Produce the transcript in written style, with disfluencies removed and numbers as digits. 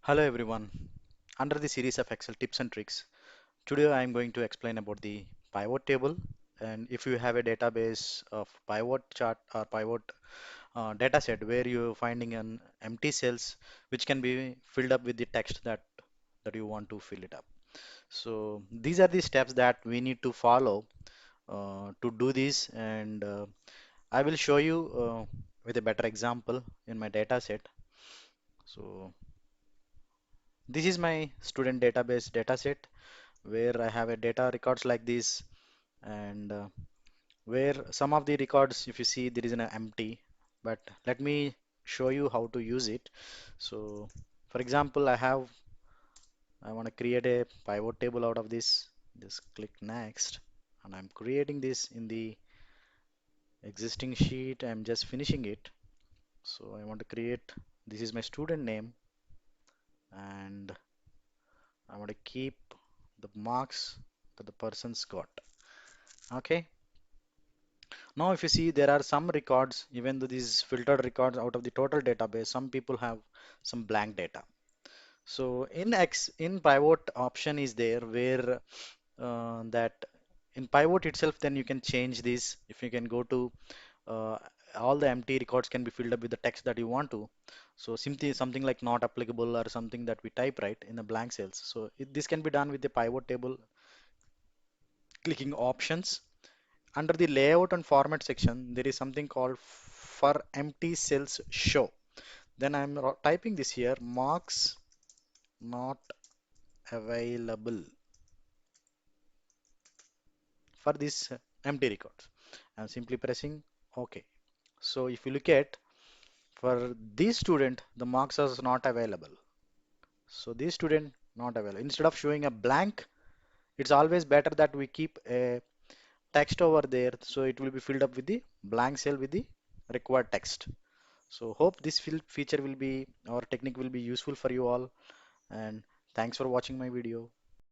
Hello everyone. Under the series of Excel tips and tricks, today I am going to explain about the pivot table. And if you have a database of pivot chart or pivot data set where you're finding an empty cells which can be filled up with the text that you want to fill it up. So these are the steps that we need to follow to do this, and I will show you with a better example in my data set. So this is my student database dataset where I have a data records like this, and where some of the records, if you see, there is an empty. But let me show you how to use it. So, for example, I want to create a pivot table out of this. Just click next, and I'm creating this in the existing sheet. I'm just finishing it. So I want to create. This is my student name, and I want to keep the marks that the person's got. Okay. Now, if you see, there are some records, even though these filtered records out of the total database, some people have some blank data. So in pivot option is there where that in pivot itself, then you can change this. If you can go to uh, all the empty records can be filled up with the text that you want to. So simply something like not applicable or something that we type right in the blank cells. So this can be done with the pivot table, clicking options. Under the layout and format section, there is something called for empty cells show. Then I'm typing this here, marks not available for this empty records. I'm simply pressing OK. So if you look at for this student, the marks are not available. So this student not available. Instead of showing a blank, it's always better that we keep a text over there so it will be filled up with the blank cell with the required text. So hope this feature will be or technique will be useful for you all, and thanks for watching my video.